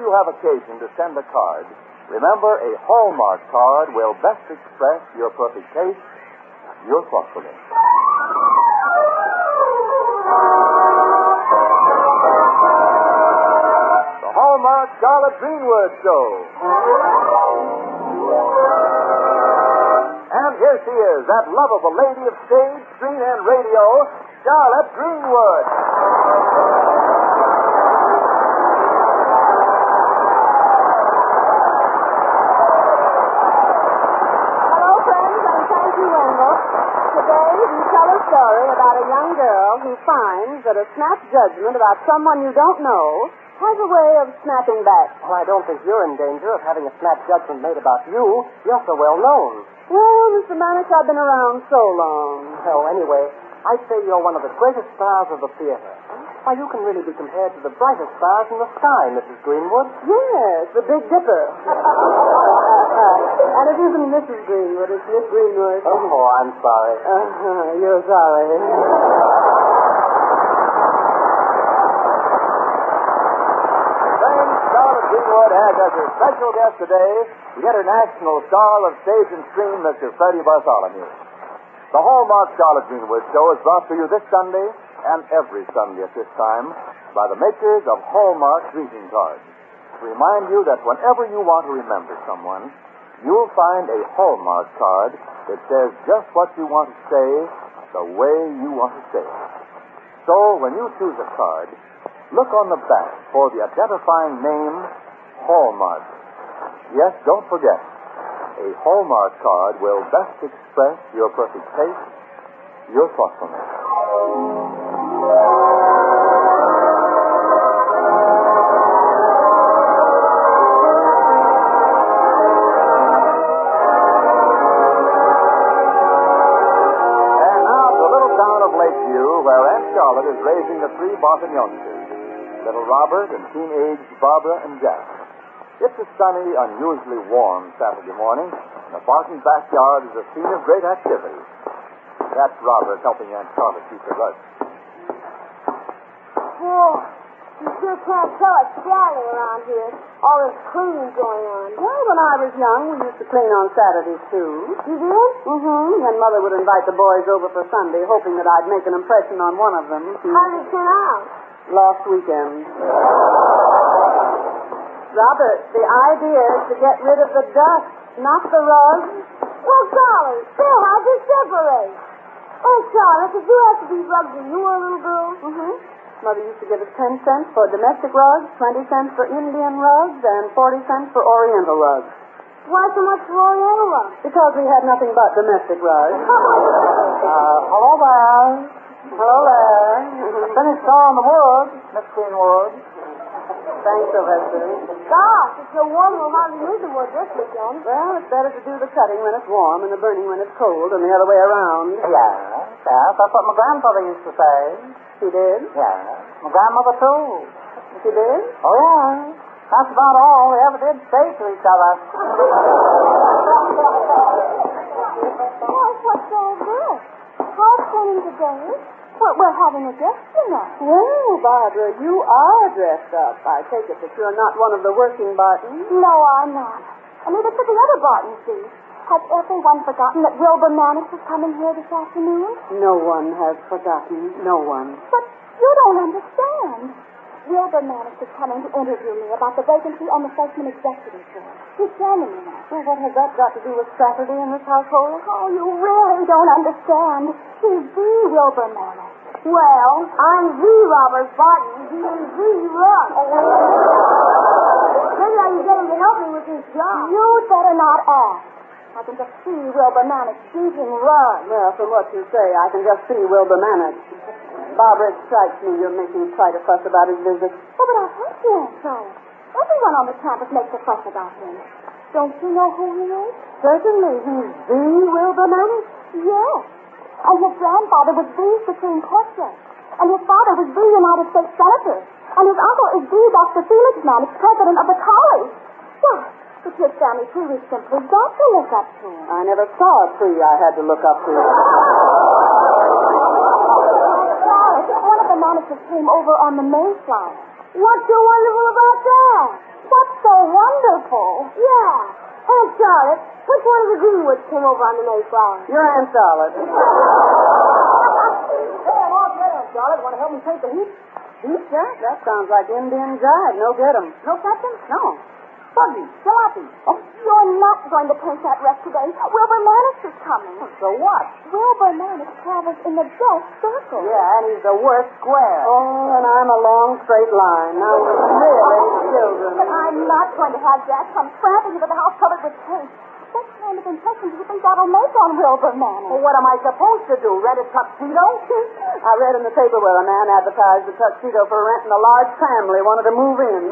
whenever you have occasion to send a card, remember a Hallmark card will best express your perfect taste, your thoughtfulness. The Hallmark Charlotte Greenwood Show. And here she is, that lovable lady of stage, screen, and radio, Charlotte Greenwood. Hello, friends, and thank you, Wendell. Today, we tell a story about a young girl who finds that a snap judgment about someone you don't know has a way of snapping back. Well, I don't think you're in danger of having a snap judgment made about you. You're so well known. Well, Mr. Mannix, I've been around so long. Well, anyway, I'd say you're one of the greatest stars of the theater. Why, you can really be compared to the brightest stars in the sky, Mrs. Greenwood. Yes, the Big Dipper. And it isn't Mrs. Greenwood, it's Miss Greenwood. Oh, I'm sorry. You're sorry. Charlotte Greenwood has as her special guest today the international star of stage and screen, Mr. Freddie Bartholomew. The Hallmark Charlotte Greenwood Show is brought to you this Sunday and every Sunday at this time by the makers of Hallmark greeting cards. To remind you that whenever you want to remember someone, you'll find a Hallmark card that says just what you want to say the way you want to say it. So when you choose a card, look on the back for the identifying name, Hallmark. Yes, don't forget, a Hallmark card will best express your perfect taste, your thoughtfulness. And now to the little town of Lakeview, where Aunt Charlotte is raising the three Barton youngsters, little Robert and teen-aged Barbara and Jack. It's a sunny, unusually warm Saturday morning, and the Barton backyard is a scene of great activity. That's Robert helping Aunt Charlotte keep her rugs. Oh, you sure can't tell it's scally around here. All this cleaning going on. Well, when I was young, we used to clean on Saturdays, too. You did? Mm-hmm. And Mother would invite the boys over for Sunday, hoping that I'd make an impression on one of them. How did it turn out? Last weekend. Robert, the idea is to get rid of the dust, not the rugs. Well, Charlie, still, how'd you separate? Oh, Charlotte, did you have to be rugs when you were a little girl? Mm-hmm. Mother used to give us 10 cents for domestic rugs, 20 cents for Indian rugs, and 40 cents for Oriental rugs. Why so much for Oriental rugs? Because we had nothing but domestic rugs. Hello there. Hello there. Finished sawing the wood, Miss Greenwood. Thanks, Sylvester. Gosh, it's so warm we'll hardly use the wood this weekend. Well, it's better to do the cutting when it's warm and the burning when it's cold than the other way around. Yes, that's what my grandfather used to say. She did? Yes, my grandmother too. She did? Oh, yeah. That's about all we ever did say to each other. Well, what's all this? House cleaning today? Well, we're having a guest tonight. Well, Barbara, you are dressed up. I take it that you're not one of the working Bartons. No, I'm not. And neither could the other Bartons be. Has everyone forgotten that Wilbur Mannix is coming here this afternoon? No one has forgotten. No one. But you don't understand. Wilbur Mannix is coming to interview me about the vacancy on the freshman executive board. He's joining me now. Well, what has that got to do with Saturday in this household? Oh, you really don't understand. He's the Wilbur Mannix. Well, I'm the Robert Barton. He's the Russ. Maybe I can get him to help me with this job. You'd better not ask. I can just see Wilbur Mannix beating Russ. Well, from what you say, I can just see Wilbur Mannix. Barbara, it strikes me you're making quite a fuss about his visit. Oh, but I hate you, so. Everyone on the campus makes a fuss about him. Don't you know who he is? Certainly, he's the Wilbur Mannix. Yes. And his grandfather was the Supreme Court judge. And his father was the United States Senator. And his uncle is the Dr. Felix Mannix, president of the college. Why, the kid's family tree we've simply got to look up to. I never saw a tree I had to look up to. One of the Mannixes came over on the Mayflower. What's so wonderful about that? What's so wonderful? Yeah. Aunt Charlotte, which one of the Greenwoods came over on the Mayflower? Your Aunt Charlotte. Hey, I'm all set, Aunt Charlotte. Want to help me take the heat? Heat, Jack? That sounds like Indian jive. No get 'em. No, Captain? No. Buggy, jalopy. Oh, you're not going to paint that wreck today. Wilbur Mannix is coming. So what? Wilbur Mannix travels in the best circle. Yeah, and he's the worst square. Oh, and I'm a long straight line. Now, really, children. But I'm not going to have Jack come tramping into the house covered with paint. What kind of impression do you think that'll make on Wilbur Mannix? Well, what am I supposed to do? Rent a tuxedo? I read in the paper where a man advertised a tuxedo for renting a large family wanted to move in.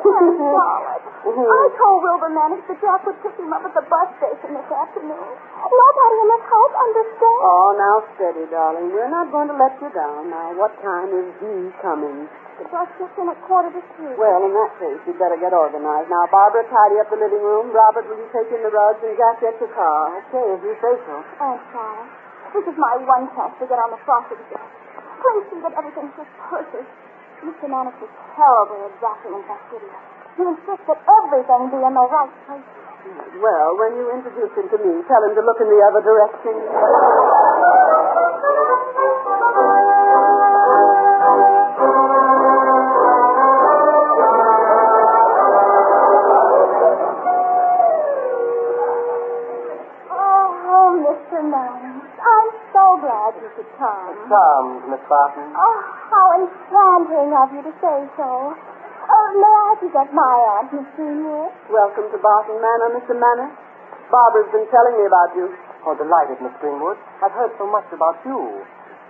I told Wilbur Mannix that Jack would pick him up at the bus station this afternoon. Nobody in this house understands. Oh, now steady, darling. We're not going to let you down. Now, what time is he coming? The bus gets in at 2:45. Well, in that case, you'd better get organized. Now, Barbara, tidy up the living room. Robert, will you take in the rugs? And Jack, get your car. Okay, as you say so. Aunt Charlotte, this is my one chance to get on the frosted deck. Please see that everything's just perfect. Mr. Mannix is terribly exacting and fastidious. He insists that everything be in the right place. Well, when you introduce him to me, tell him to look in the other direction. Oh, Mr. Mannix, I'm so glad you could come. Charmed, Miss Barton. Oh, how enchanting of you to say so. May I present my aunt, Miss Greenwood? Welcome to Barton Manor, Mr. Mannix. Barbara's been telling me about you. Oh, delighted, Miss Greenwood. I've heard so much about you.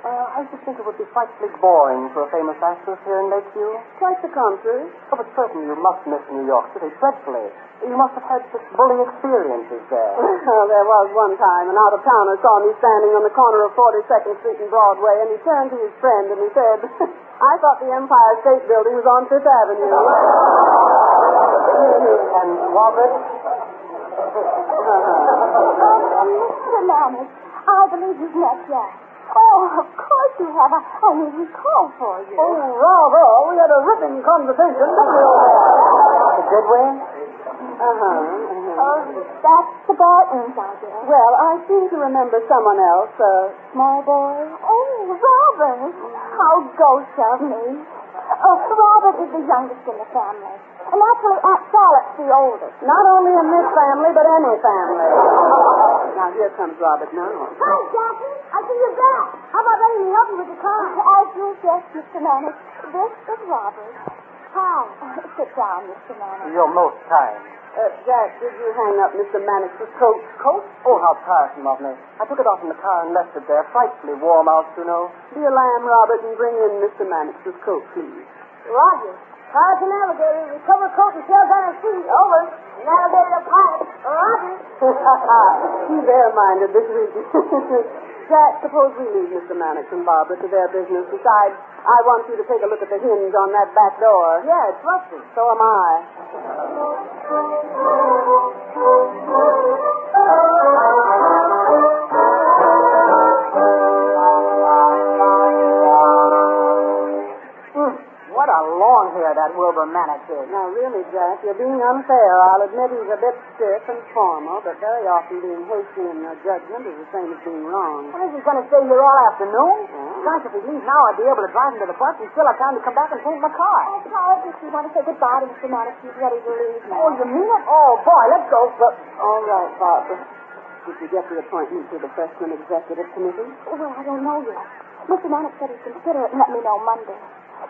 I just think it would be frightfully boring for a famous actress here in Lakeview. Quite the contrary. Oh, but certainly you must miss New York City dreadfully. You must have had such bully experiences there. Well, there was one time an out-of-towner saw me standing on the corner of 42nd Street and Broadway, and he turned to his friend and he said, I thought the Empire State Building was on Fifth Avenue. And Robert? Mr. Mannix, I believe you've met Jack. Oh, of course you have. I mean, he called for you. Oh, rather. We had a ripping conversation, didn't we? Did we? Oh, that's the Bartons, I guess. Well, I seem to remember someone else, a small boy. Oh, Robert. How ghost of me. Robert is the youngest in the family. And actually, Aunt Charlotte's the oldest. Not only in this family, but any family. Now, here comes Robert now. Hi, Jackie. I see you're back. How about letting me help you with the car? As you guessed, Mr. Mannix, this is Robert. Hi. Sit down, Mr. Mannix. You're most kind. Jack, did you hang up Mr. Mannix's coat? Coat? Oh, how tiresome of me. I took it off in the car and left it there. Frightfully warm out, you know. Be a lamb, Robert, and bring in Mr. Mannix's coat, please. Roger. Car to navigator. Recover coat and sail down seat. Over. Navigator to pilot. Roger. He's fair-minded this week. Jack, suppose we leave Mr. Mannix and Barbara to their business. Besides, I want you to take a look at the hinge on that back door. Yeah, it's rusty. So am I. What a long hair that Wilbur Mannix is. Now, really, Jack, you're being unfair. I'll admit he's a bit stiff and formal, but very often being hasty in your judgment is the same as being wrong. Well, is he going to stay here all afternoon? Yeah. Gosh, if we leave now, I'd be able to drive him to the bus and still have time to come back and paint my car. Oh, Charlotte, if you want to say goodbye to Mr. Mannix, he's ready to leave now. Oh, you mean it? Oh, boy, let's go. But All right, Barbara. Did you get the appointment to the Freshman Executive Committee? Well, I don't know yet. Mr. Mannix said he'd consider it and let me know Monday.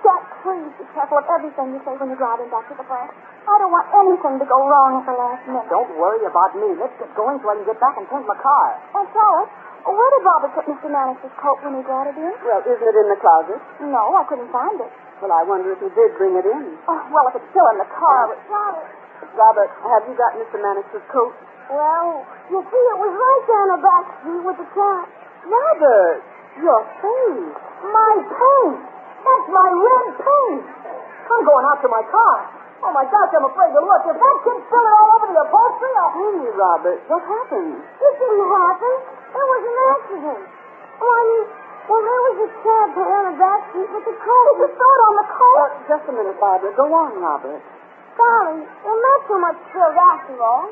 Jack, please be careful of everything you say when you're driving back to the bus. I don't want anything to go wrong at the last minute. don't worry about me. Let's get going so I can get back and paint my car. Oh, Charlotte, where did Robert put Mr. Mannix's coat when he brought it in? Well, isn't it in the closet? No, I couldn't find it. Well, I wonder if he did bring it in. Oh, well, if it's still in the car, Robert, have you got Mr. Mannix's coat? Well, you see, it was right there in the back seat with the cat. Robert, your face. My paint. That's my red paint. I'm going out to my car. Oh, my gosh, I'm afraid to look. If that kid spilled it all over the upholstery, I'll... Hey, Robert, what happened? It didn't happen. It was an accident. Oh, I mean, Well, there was this champagne on the back seat with the coat. Did you throw it on the coat? Just a minute, Barbara. Go on, Robert. Darling, there's not too much spilled after all.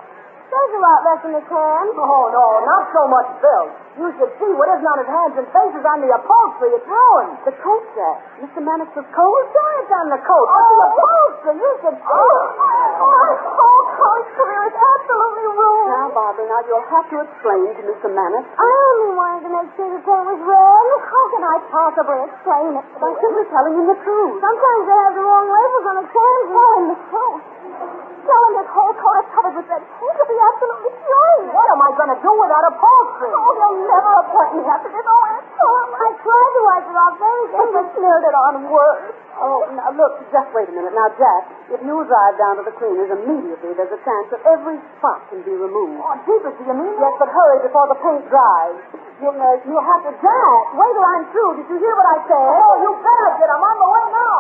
There's a lot left in the can. Oh, no, not so much spilled. You should see what isn't on his hands and faces on the upholstery. It's ruined. The coat, Jack. Mr. Mannix's coat? Sure, it's on the coat, but the upholstery, you should see it. My whole college career is absolutely ruined. Now, Barbara, you'll have to explain to Mr. Mannix. I only wanted to make sure the paint was red. How can I possibly explain it? By simply telling him the truth. Sometimes they have the wrong labels on the cans. Oh, and the truth. Tell him this whole coat is covered with red paint. He'll be absolutely furious. What am I going to do with that upholstery? Oh, he'll never appoint me after this. Oh, it's horrible. I tried to wipe it off very But quickly. you smeared it on worse. Oh, now, look, just wait a minute. Now, Jack, if you drive down to the cleaners immediately, there's a chance that every spot can be removed. Oh, Jesus, do you mean Yes, but hurry before the paint dries. You'll have to... Jack, wait till I'm through. Did you hear what I said? Oh, you bet I did. I'm on the way now.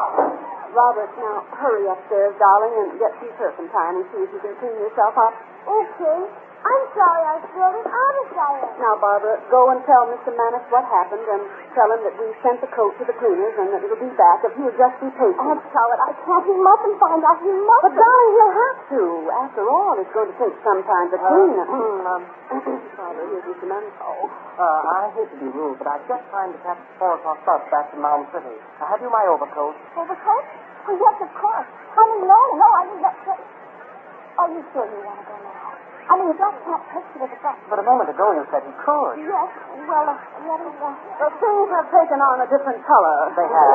Robert, now, hurry upstairs, darling, and get some turpentine and see if you can clean yourself up. Okay. I'm sorry I spilled it. Honest I am. Now, Barbara, go and tell Mr. Mannix what happened and tell him that we sent the coat to the cleaners and that it'll be back if he'll just be patient. Oh, Charlotte, I can't. He mustn't find out. He must. But, darling, he'll have to. After all, it's going to take some time to clean it. Barbara, here's Mr. Mannix. I hate to be rude, but I've just timed the catch 4 o'clock bus back to Mound City. Have you my overcoat? Overcoat? Oh, yes, of course. I mean, no, I mean, that's... Are you sure you want to go now? I mean, Jack can't take you to the bus. But a moment ago you said he could. Yes, well, what is that? Things have taken on a different color. They have?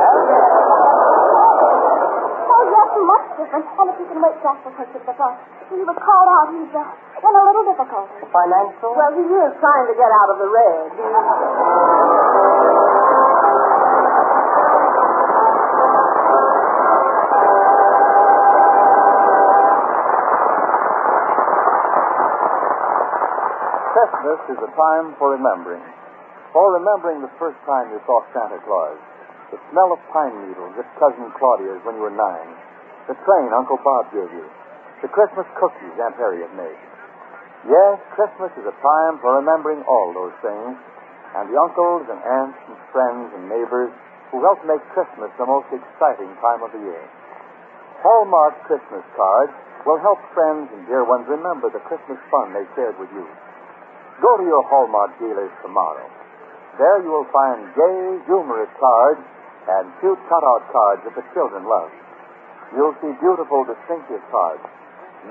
Oh, yes, much different. And if you can wait, Jack will take you to the bus. He was called out. He's in a little difficulty. Financial? Well, he is trying to get out of the red. Christmas is a time for remembering. For remembering the first time you saw Santa Claus. The smell of pine needles at Cousin Claudia's when you were 9. The train Uncle Bob gave you. The Christmas cookies Aunt Harriet made. Yes, Christmas is a time for remembering all those things. And the uncles and aunts and friends and neighbors who help make Christmas the most exciting time of the year. Hallmark Christmas cards will help friends and dear ones remember the Christmas fun they shared with you. Go to your Hallmark dealers tomorrow. There you will find gay, humorous cards and cute cutout cards that the children love. You'll see beautiful, distinctive cards,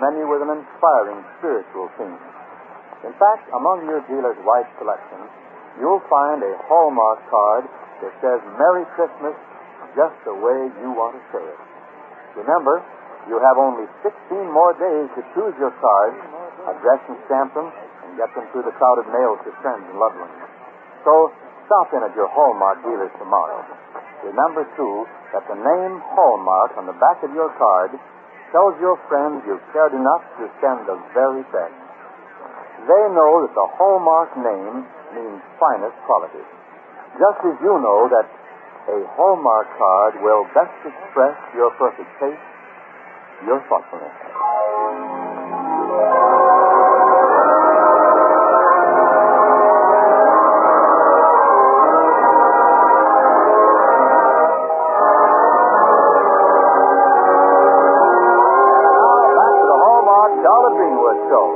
many with an inspiring spiritual theme. In fact, among your dealer's wide selection, you'll find a Hallmark card that says Merry Christmas just the way you want to say it. Remember, you have only 16 more days to choose your cards, address and stamp them, and get them through the crowded mail to friends and loved ones. So, stop in at your Hallmark dealers tomorrow. Remember, too, that the name Hallmark on the back of your card tells your friends you've cared enough to send the very best. They know that the Hallmark name means finest quality. Just as you know that a Hallmark card will best express your perfect taste, your thoughtfulness. Greenwood show.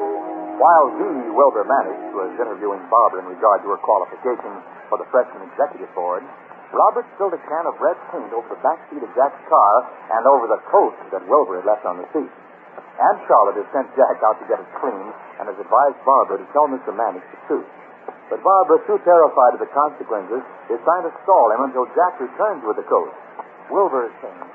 While V. Wilbur Mannix was interviewing Barbara in regard to her qualifications for the freshman executive board, Robert spilled a can of red paint over the back seat of Jack's car and over the coat that Wilbur had left on the seat. Aunt Charlotte has sent Jack out to get it cleaned and has advised Barbara to tell Mr. Mannix the truth. But Barbara, too terrified of the consequences, is trying to stall him until Jack returns with the coat. Wilbur is saying,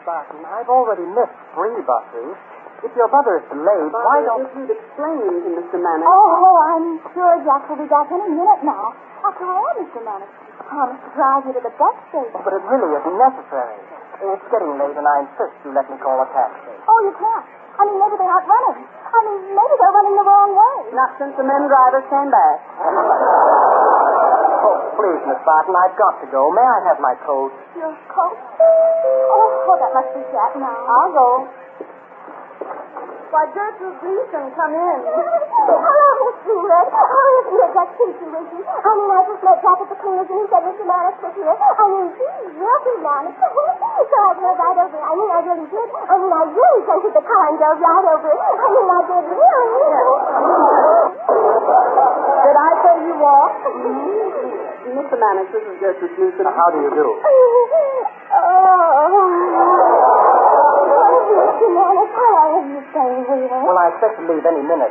Barton, I've already missed 3 buses. If your brother is delayed, why don't... If you'd explain to Mr. Mannix... Oh, I'm sure Jack will be back any minute now. After all, Mr. Mannix promised to drive you to the bus station. But it really isn't necessary. It's getting late, and I insist you let me call a taxi. Oh, you can't. I mean, maybe they're not running. I mean, maybe they're running the wrong way. Not since the men drivers came back. Oh, please, Miss Barton, I've got to go. May I have my coat? Your coat? Oh, that must be Jack now. I'll go. Why, Gertrude Gleason, come in. Hello, Miss Greenwood. Oh, isn't it just teasing with you. I mean, I just met Jack at the cleaners and he said Mr. Mannix was here. I mean, he's really Mannix. So I drove right over. I mean, I really did. I mean, I really scented the car and drove right over. I mean, I did really. Did I say you walked? Mr. Mannix, this is Gertrude Newsom. How do you do? Mr. Mannix, how long have you staying here? Well, I expect to leave any minute.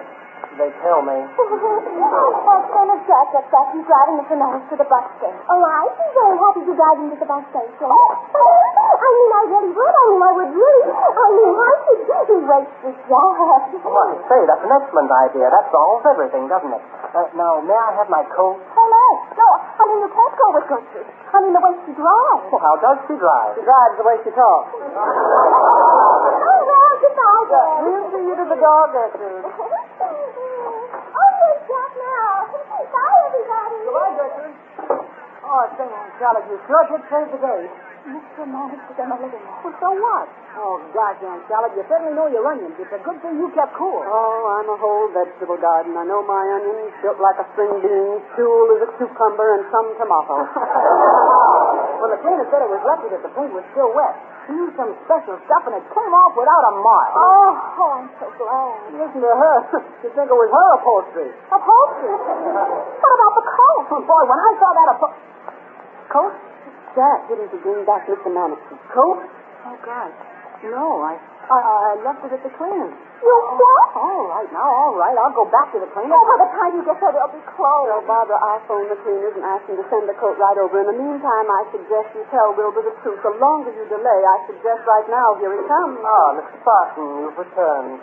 They tell me. Well, Colonel Jack gets back. He's driving Mr. Mannix to the bus station. Oh, I see. Very happy to drive him to the bus station. I mean, I really would. I mean, I would really. I mean, I should. He waits for Jack. Well, I say, that's an excellent idea. That solves everything, doesn't it? Now, may I have my coat? Oh, no. No, I mean, you can't go with Gertrude. I mean, the way she drives. Well, how does she drive? She drives the way she talks. Oh, no, goodbye, Dad. We'll see you to the door, Gertrude. Oh, yes, Jack, now. Bye, everybody. Goodbye, Gertrude. Oh, say, Charlotte, you sure did save the day. Mr. Mannix is in the living room. Well, so what? Oh, gosh, Aunt Charlotte, you certainly know your onions. It's a good thing you kept cool. Oh, I'm a whole vegetable garden. I know my onions, built like a string bean, cool as a cucumber, and some tomato. Well, the cleaner said it was lucky that the paint was still wet. He used some special stuff, and it came off without a mark. Oh, I'm so glad. Listen to her. You'd think it was her upholstery. Upholstery? What about the coat? Oh, boy, when I saw that Coat? Jack, didn't you bring back Mr. Mannix's coat? Oh, gosh. No, I left it at the cleaners. You what? All right, now, all right. I'll go back to the cleaners. Oh, by the time you get there, they'll be closed. Well, Barbara, I'll phone the cleaners and ask them to send the coat right over. In the meantime, I suggest you tell Wilbur the truth. The longer you delay, I suggest right now, here he comes. Ah, Mr. Spartan, you've returned.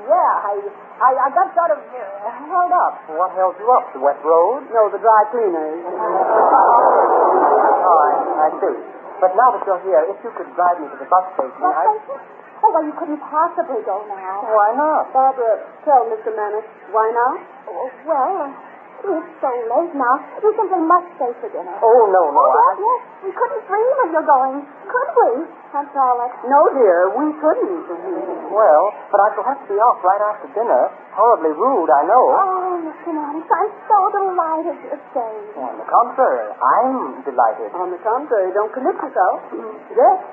Yeah, I got sort of held up. What held you up? The wet road? No, the dry cleaners. Oh, I see. But now that you're here, if you could drive me to the bus station, Bus station? Oh, well, you couldn't possibly go now. Why not? Barbara, tell Mr. Mannix, why now? Oh, well, it's so late now. We simply must stay for dinner. Oh, no. Yes. We couldn't dream of your going, could we? That's all. No, dear, we couldn't. Well, but I shall have to be off right after dinner. Horribly rude, I know. Oh, Mr. Mannix, I'm so delighted you're staying. On the contrary, I'm delighted. On the contrary, don't commit yourself. Yes.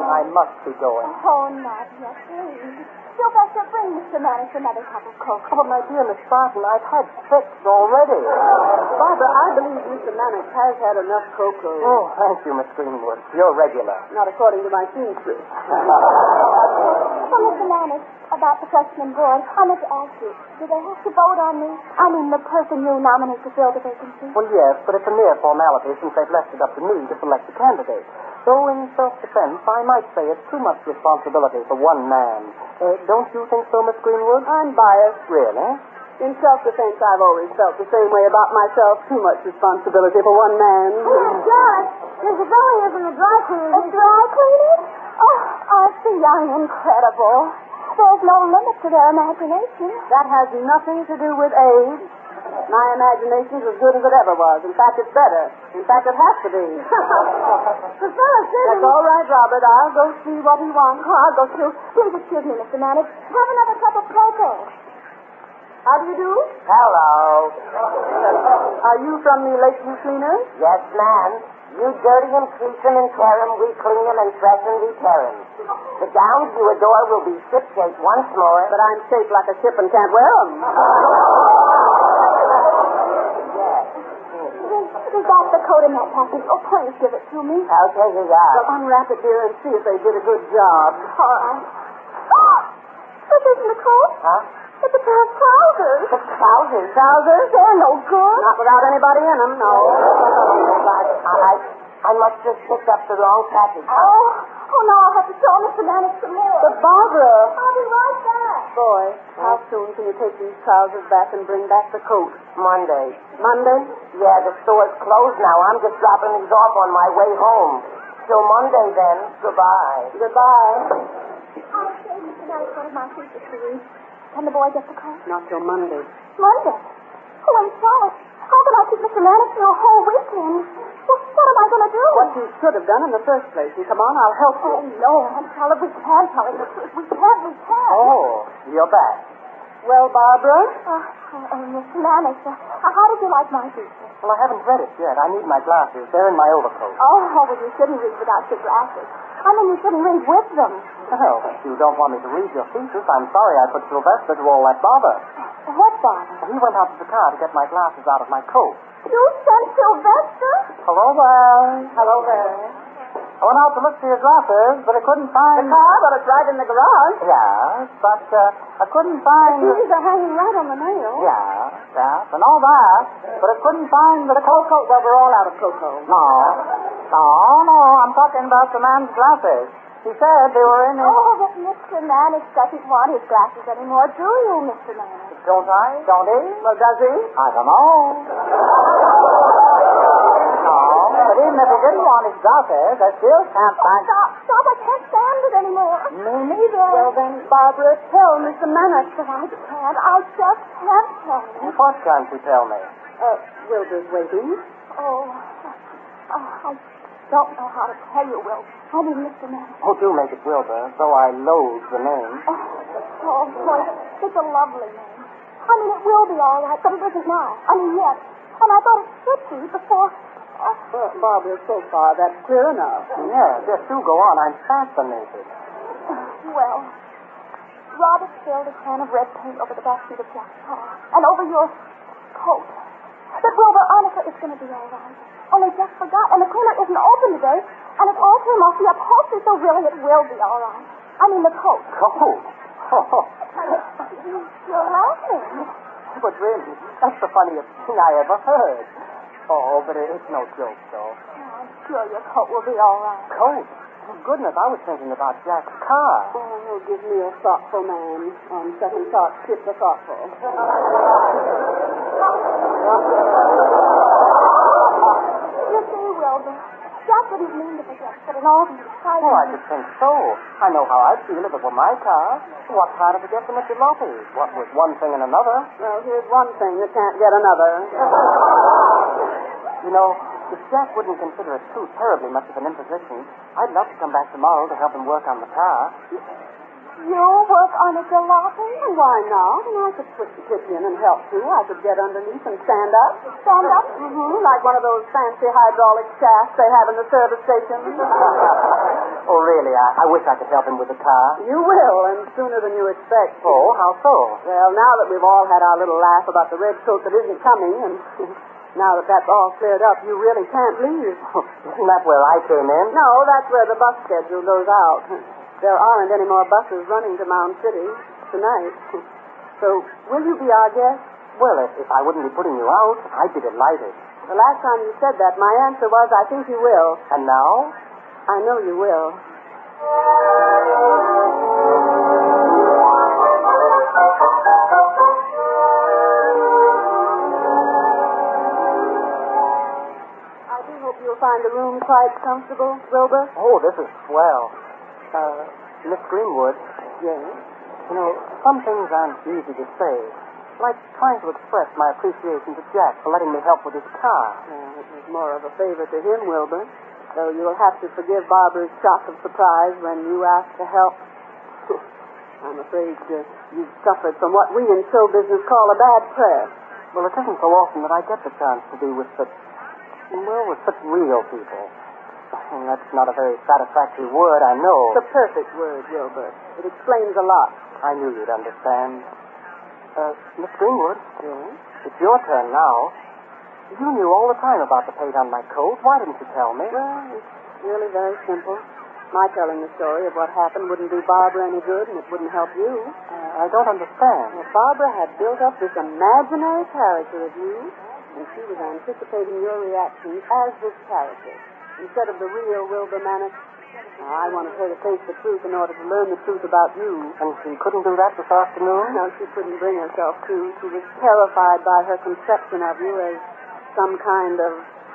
I must be going. Oh, not yet, please. Sylvester, bring Mr. Mannix another cup of coke. Oh, my dear Miss Barton, I've had 6 already. Barbara, I believe Mr. Mannix has had enough cocoa. Oh, thank you, Miss Greenwood. You're regular. Not according to my seamstress. Well, Mr. Mannix, about the freshman board, I meant to ask you, do they have to vote on me? I mean, the person you nominate to fill the vacancy? Well, yes, but it's a mere formality since they've left it up to me to select the candidate. So, in self-defense, I might say it's too much responsibility for one man. Don't you think so, Miss Greenwood? I'm biased. Really? In self-defense, I've always felt the same way about myself. Too much responsibility for one man. Oh, George, there's a fellow in the dry cleaner. The dry cleaner? Oh, aren't the young incredible? There's no limit to their imagination. That has nothing to do with age. My imagination's as good as it ever was. In fact, it's better. In fact, it has to be. The fellow says... That's all right, Robert. I'll go see what he wants. Oh, I'll go too. Please excuse me, Mr. Mannix. Have another cup of cocoa. How do you do? Hello. Are you from the Lakeview Cleaners? Yes, ma'am. You dirty 'em, crease 'em, and tear 'em. We clean 'em and press 'em, we tear 'em. The gowns you adore will be ship-shape once more. But I'm shaped like a ship and can't wear 'em. Is that the coat in that package? Oh, please give it to me. I'll tell you that. Well, unwrap it, dear, and see if they did a good job. All right. Oh, this isn't a coat. Huh? It's a pair of trousers. The trousers. Trousers? They're no good. Not without anybody in them, no. I must have picked up the wrong package. Oh, no, I'll have to show Mr. Mannix some more. But, Barbara... I'll be right back. Boy, how soon can you take these trousers back and bring back the coat? Monday. Monday? Yeah, the store's closed now. I'm just dropping these off on my way home. Till Monday, then. Goodbye. Goodbye. I'll say Mr. Mannix one of my features for you. Can the boy get the coat? Not till Monday. Monday? Oh, I'm sorry. How can I keep Mr. Mannix for a whole weekend? Well, am I going to do? What you should have done in the first place. And come on, I'll help you. Oh, no, Aunt Olive, we can't tell him the truth. We can't. Oh, you're back. Well, Barbara? Mr. Mannix, how did you like my thesis? Well, I haven't read it yet. I need my glasses. They're in my overcoat. Oh, well, you shouldn't read without your glasses. I mean, you shouldn't read with them. Well, if you don't want me to read your thesis, I'm sorry I put Sylvester to all that bother. What bother? He went out to the car to get my glasses out of my coat. You sent Sylvester? Hello there. Hello there. I went out to look for your glasses, but I couldn't find... The car? Well, it's right in the garage. Yeah, but I couldn't find... The keys are hanging right on the nail. Yeah, and all that, but I couldn't find the Cocoa. Well, we're all out of cocoa. No, I'm talking about the man's glasses. He said they were in his... Oh, but Mr. Mannix doesn't want his glasses anymore, do you, Mr. Mannix? Don't I? Don't he? Well, does he? I don't know. No, but even if he didn't want his glasses, I still can't find... Stop, I can't stand it anymore. Me neither. Well, then, Barbara, tell Mr. Mannix. But I just can't tell him. What can't you tell me? Wilbur's waiting. Oh, I don't know how to tell you, Will. I mean, Mr. Mannix. Oh, do make it Wilbur, though I loathe the name. Oh, boy, it's a lovely name. I mean, it will be all right, but it isn't now. I mean, yet. And I thought it should be before... Well, Barbara, so far, that's clear enough. Yeah, just do go on. I'm fascinated. Well, Robert spilled a can of red paint over the back seat of Jack's car and over your coat. But, Wilbur, honestly, it's going to be all right. Only Jack forgot, and the cleaner isn't open today, and it all came off the upholstery, so really it will be all right. I mean, the coat. Coat? Oh. You're laughing. But really, that's the funniest thing I ever heard. Oh, but it's no joke, though. Oh, I'm sure your coat will be all right. Coat? Oh, goodness, I was thinking about Jack's car. Oh, give me a thoughtful man. On second thought, skip the thoughtful. You see, Wilbur, Jack didn't mean to forget, but in all these exciting... Oh, I should think so. I know how I'd feel if it were my car. What car to get them at Jalopy? What with one thing and another? Well, here's one thing that can't get another. You know, if Jack wouldn't consider it too terribly much of an imposition, I'd love to come back tomorrow to help him work on the car. You work on a jalopy? Why not? And I could push the kitchen and help too. I could get underneath and stand up. Stand up? Mm-hmm, like one of those fancy hydraulic shafts they have in the service station. Oh, really? I wish I could help him with the car. You will, and sooner than you expect. Oh, how so? Well, now that we've all had our little laugh about the red coat that isn't coming, and now that that's all cleared up, you really can't leave. Isn't that where I came in? No, that's where the bus schedule goes out. There aren't any more buses running to Mound City tonight. So, will you be our guest? Well, if I wouldn't be putting you out, I'd be delighted. The last time you said that, my answer was, I think you will. And now? I know you will. I do hope you'll find the room quite comfortable, Wilbur. Oh, this is swell. Miss Greenwood. Yes? You know, some things aren't easy to say. Like trying to express my appreciation to Jack for letting me help with his car. It was more of a favor to him, Wilbur. Though you'll have to forgive Barbara's shock of surprise when you asked to help. I'm afraid you've suffered from what we in show business call a bad press. Well, it isn't so often that I get the chance to be with such real people. And that's not a very satisfactory word, I know. It's a perfect word, Wilbur. It explains a lot. I knew you'd understand. Miss Greenwood? Yes? It's your turn now. You knew all the time about the paint on my coat. Why didn't you tell me? Well, it's really very simple. My telling the story of what happened wouldn't do Barbara any good, and it wouldn't help you. I don't understand. Well, Barbara had built up this imaginary character of you, and she was anticipating your reactions as this character, instead of the real Wilbur Mannix. I wanted her to face the truth in order to learn the truth about you. And she couldn't do that this afternoon? No, she couldn't bring herself to. She was terrified by her conception of you as some kind of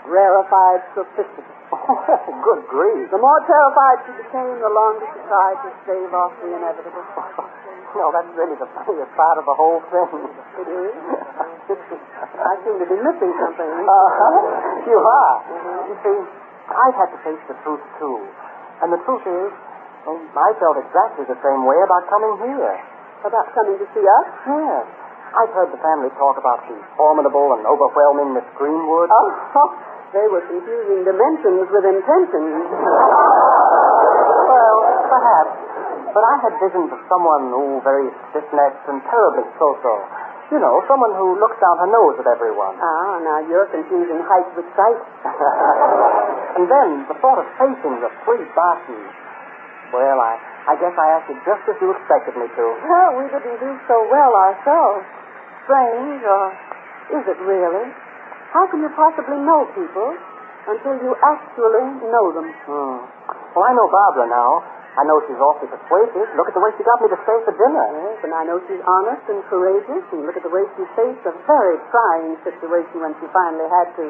rarefied sophisticate. Good grief. The more terrified she became, the longer she tried to stave off the inevitable. No, that's really the funniest part of the whole thing. It is? I seem to be missing something. You are. You see, I've had to face the truth, too. And the truth is, well, I felt exactly the same way about coming here. About coming to see us? Yes. I've heard the family talk about the formidable and overwhelming Miss Greenwood. Oh, they were confusing dimensions with intentions. Well, perhaps. But I had visions of someone, very stiff-necked and terribly so-so. You know, someone who looks down her nose at everyone. Ah, now you're confusing height with sight. And then the thought of facing the sweet Barty. Well, I guess I acted just as you expected me to. Well, we didn't do so well ourselves. Strange, or is it really? How can you possibly know people until you actually know them? Well, I know Barbara now. I know she's awfully persuasive. Look at the way she got me to stay for dinner. Yes, and I know she's honest and courageous, and look at the way she faced a very trying situation when she finally had to.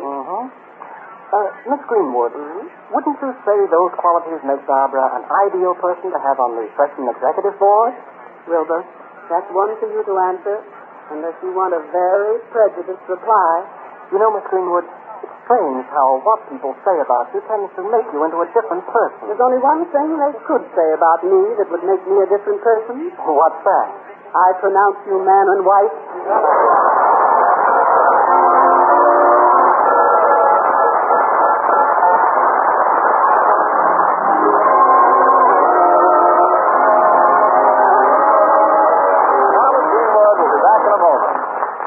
Miss Greenwood, wouldn't you say those qualities make Barbara an ideal person to have on the Freshman Executive Board? Wilbur, that's one for you to answer, unless you want a very prejudiced reply. You know, Miss Greenwood, it's strange how what people say about you tends to make you into a different person. There's only one thing they could say about me that would make me a different person. What's that? I pronounce you man and wife.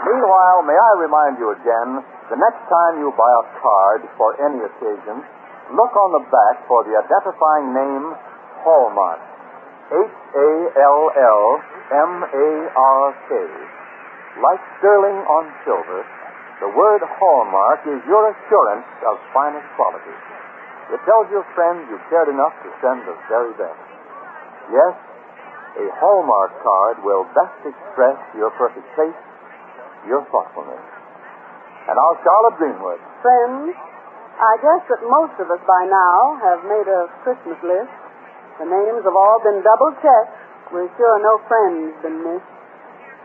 Meanwhile, may I remind you again, the next time you buy a card for any occasion, look on the back for the identifying name Hallmark. Hallmark. Like sterling on silver, the word Hallmark is your assurance of finest quality. It tells your friends you cared enough to send the very best. Yes, a Hallmark card will best express your perfect taste, your thoughtfulness. And now, Charlotte Greenwood. Friends, I guess that most of us by now have made a Christmas list. The names have all been double-checked. We're sure no friends been missed.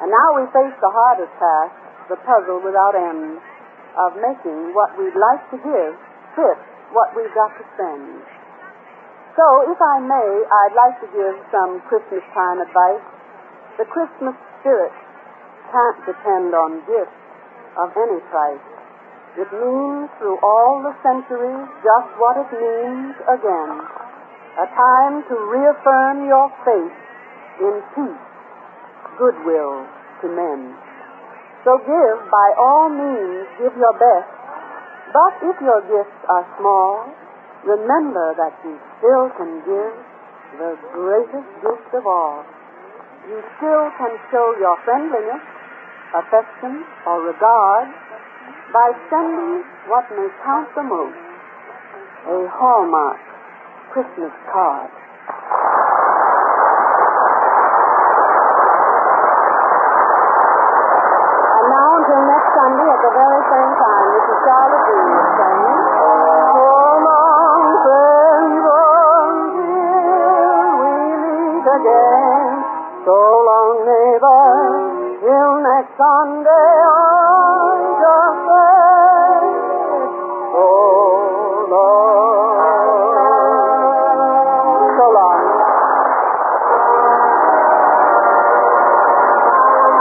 And now we face the hardest task, the puzzle without end, of making what we'd like to give fit what we've got to spend. So, if I may, I'd like to give some Christmas time advice. The Christmas spirit can't depend on gifts of any price. It means through all the centuries just what it means again. A time to reaffirm your faith in peace, goodwill to men. So give, by all means, give your best. But if your gifts are small, remember that you still can give the greatest gift of all. You still can show your friendliness, affection, or regard by sending what may count the most, a Hallmark Christmas card. And now until next Sunday at the very same time, this is Charlotte Greenwood saying, so long, friends, until we meet again. So long, neighbors, till next Sunday, I just say, so long. So long.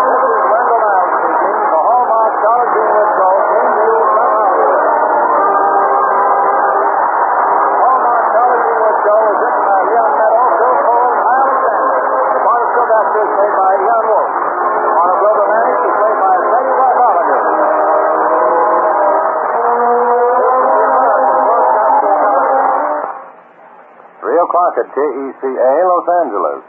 This is Wendell Miles speaking. The Hallmark Charlotte Greenwood Show came to you from Hollywood. Hallmark Charlotte Greenwood Show is written by Leon Meadow, Bill Cole, and Alexander. The part of Sylvester is played by Ian Wolf. The part of Wilbur Manning is played by Freddie Bartholomew. Three o'clock at KECA, Los Angeles.